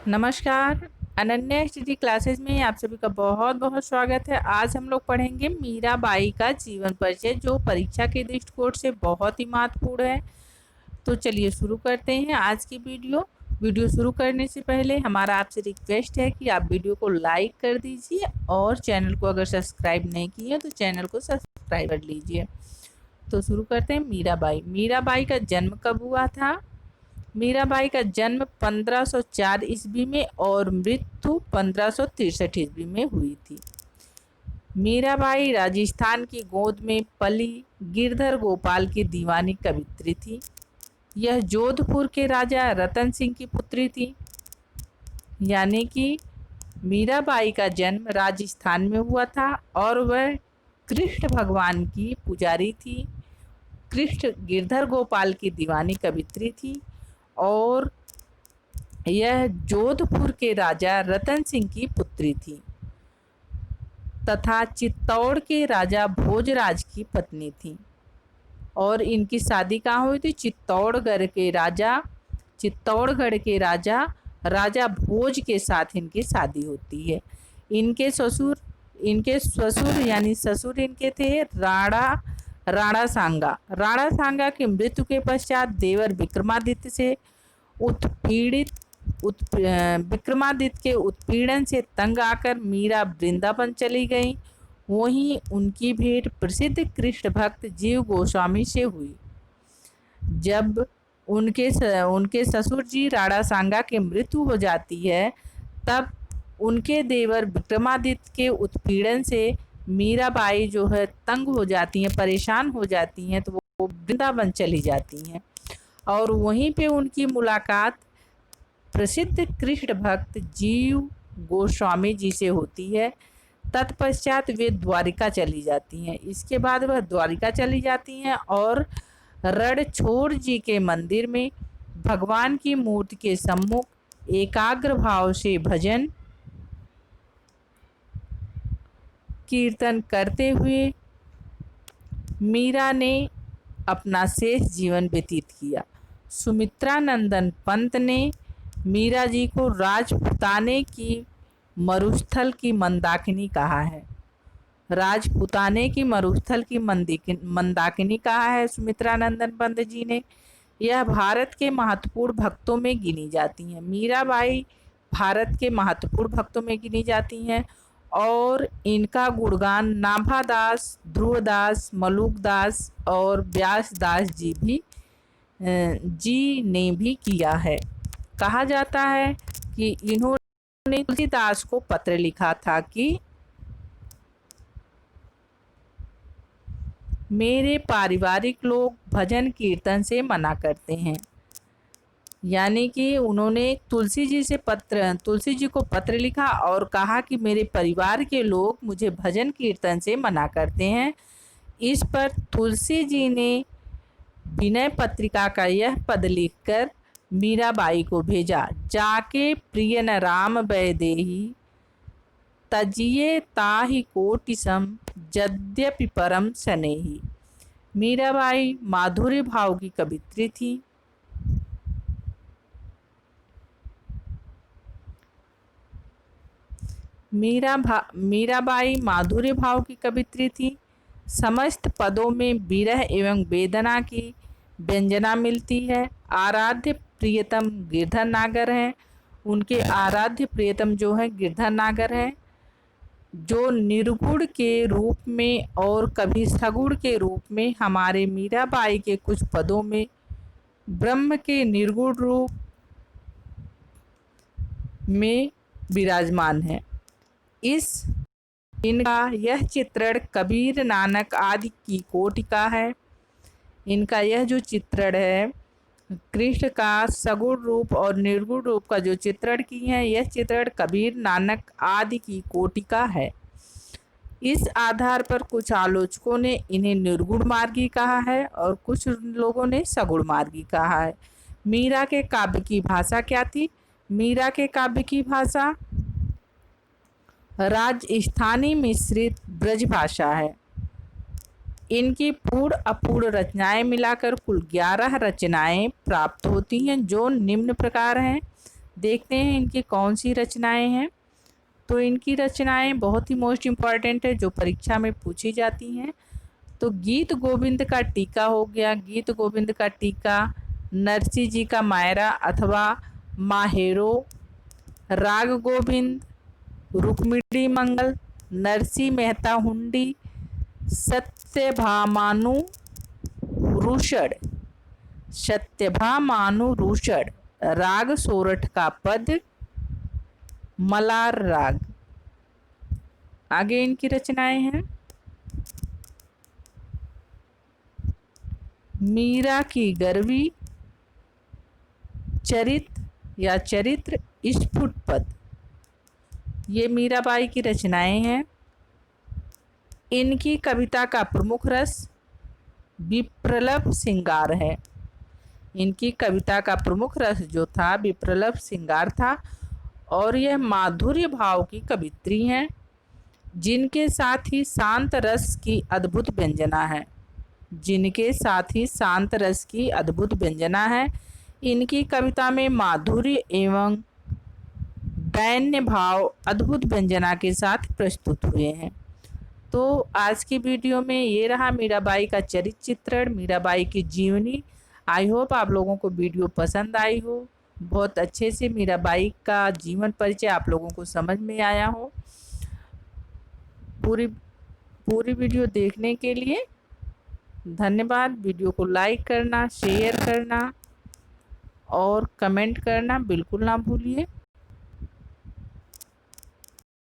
नमस्कार। Ananya HD classes में आप सभी का बहुत बहुत स्वागत है। आज हम लोग पढ़ेंगे मीराबाई का जीवन परिचय, जो परीक्षा के दृष्टिकोण से बहुत ही महत्वपूर्ण है। तो चलिए शुरू करते हैं आज की वीडियो शुरू करने से पहले हमारा आपसे रिक्वेस्ट है कि आप वीडियो को लाइक कर दीजिए और चैनल को अगर सब्सक्राइब नहीं किए तो चैनल को सब्सक्राइब कर लीजिए। तो शुरू करते हैं। मीराबाई का जन्म कब हुआ था? मीराबाई का जन्म 1504 ईस्वी में और मृत्यु 1563 ईस्वी में हुई थी। मीराबाई राजस्थान की गोद में पली गिरधर गोपाल की दीवानी कवित्री थी। यह जोधपुर के राजा रतन सिंह की पुत्री थी। यानी कि मीराबाई का जन्म राजस्थान में हुआ था और वह कृष्ण भगवान की पुजारी थी। कृष्ण गिरधर गोपाल की दीवानी कवित्री थी और यह जोधपुर के राजा रतन सिंह की पुत्री थी तथा चित्तौड़ के राजा भोजराज की पत्नी थी। और इनकी शादी कहाँ हुई थी? चित्तौड़गढ़ के राजा राजा भोज के साथ इनकी शादी होती है। इनके ससुर यानी ससुर इनके थे राणा सांगा की मृत्यु के पश्चात देवर विक्रमादित्य के उत्पीड़न से तंग आकर मीरा वृंदावन चली गई। वहीं उनकी भेंट प्रसिद्ध कृष्ण भक्त जीव गोस्वामी से हुई। जब उनके ससुर जी राणा सांगा की मृत्यु हो जाती है, तब उनके देवर विक्रमादित्य के उत्पीड़न से मीराबाई जो है तंग हो जाती हैं, परेशान हो जाती हैं, तो वो वृंदावन चली जाती हैं और वहीं पे उनकी मुलाकात प्रसिद्ध कृष्ण भक्त जीव गोस्वामी जी से होती है। तत्पश्चात वे द्वारिका चली जाती हैं। इसके बाद वह द्वारिका चली जाती हैं और रणछोड़ जी के मंदिर में भगवान की मूर्ति के सम्मुख एकाग्र भाव से भजन कीर्तन करते हुए मीरा ने अपना शेष जीवन व्यतीत किया। सुमित्रा नंदन पंत ने मीरा जी को राजपुताने की मरुस्थल की मंदाकिनी कहा है। राजपुताने की मरुस्थल की मंदाकिनी कहा है सुमित्रा नंदन पंत जी ने। यह भारत के महत्वपूर्ण भक्तों में गिनी जाती हैं। मीराबाई भारत के महत्वपूर्ण भक्तों में गिनी जाती हैं और इनका गुणगान नाभादास, ध्रुवदास, मलुकदास और व्यासदास जी ने भी किया है। कहा जाता है कि इन्होंने तुलसीदास को पत्र लिखा था कि मेरे पारिवारिक लोग भजन कीर्तन से मना करते हैं। यानी कि उन्होंने तुलसी जी को पत्र लिखा और कहा कि मेरे परिवार के लोग मुझे भजन कीर्तन से मना करते हैं। इस पर तुलसी जी ने विनय पत्रिका का यह पद लिखकर मीराबाई को भेजा, जाके प्रिय न राम वैदेही तजिए ताहि कोटि सम यद्यपि परम स्नेही। मीराबाई माधुर्य भाव की कवित्री थी। मीराबाई माधुर्य भाव की कवित्री थी। समस्त पदों में विरह एवं वेदना की व्यंजना मिलती है। आराध्य प्रियतम गिरधर नागर हैं। उनके आराध्य प्रियतम जो है गिरधर नागर हैं, जो निर्गुण के रूप में और कभी सगुण के रूप में हमारे मीराबाई के कुछ पदों में ब्रह्म के निर्गुण रूप में विराजमान है। इनका यह चित्रण कबीर नानक आदि की कोटि का है। इनका यह जो चित्रण है कृष्ण का सगुण रूप और निर्गुण रूप का जो चित्रण की है, यह चित्रण कबीर नानक आदि की कोटि का है। इस आधार पर कुछ आलोचकों ने इन्हें निर्गुण मार्गी कहा है और कुछ लोगों ने सगुण मार्गी कहा है। मीरा के काव्य की भाषा क्या थी? मीरा के काव्य की भाषा राजस्थानी मिश्रित ब्रज भाषा है। इनकी पूर्ण अपूर्ण रचनाएं मिलाकर कुल 11 रचनाएं प्राप्त होती हैं, जो निम्न प्रकार हैं। देखते हैं इनकी कौन सी रचनाएं हैं। तो इनकी रचनाएं बहुत ही मोस्ट इम्पॉर्टेंट है, जो परीक्षा में पूछी जाती हैं। तो गीत गोविंद का टीका हो गया, गीत गोविंद का टीका, नरसी जी का मायरा अथवा माहेरो, राग गोविंद, रुक्मिणी मंगल, नरसी मेहता हुंडी, सत्यभामानु रूषण, सत्यभामानु रूषण, राग सोरठ का पद, मलार राग। आगे इनकी रचनाएं हैं। मीरा की गरवी, चरित्र स्फुट पद, ये मीराबाई की रचनाएं हैं। इनकी कविता का प्रमुख रस विप्रलभ श्रृंगार है। इनकी कविता का प्रमुख रस जो था विप्रलभ श्रृंगार था, और यह माधुर्य भाव की कवित्री हैं, जिनके साथ ही शांत रस की अद्भुत व्यंजना है। जिनके साथ ही शांत रस की अद्भुत व्यंजना है। इनकी कविता में माधुर्य एवं दैन्य भाव अद्भुत व्यंजना के साथ प्रस्तुत हुए हैं। तो आज की वीडियो में ये रहा मीराबाई का चरित्र चित्रण, मीराबाई की जीवनी। आई होप आप लोगों को वीडियो पसंद आई हो, बहुत अच्छे से मीराबाई का जीवन परिचय आप लोगों को समझ में आया हो। पूरी वीडियो देखने के लिए धन्यवाद। वीडियो को लाइक करना, शेयर करना और कमेंट करना बिल्कुल ना भूलिए।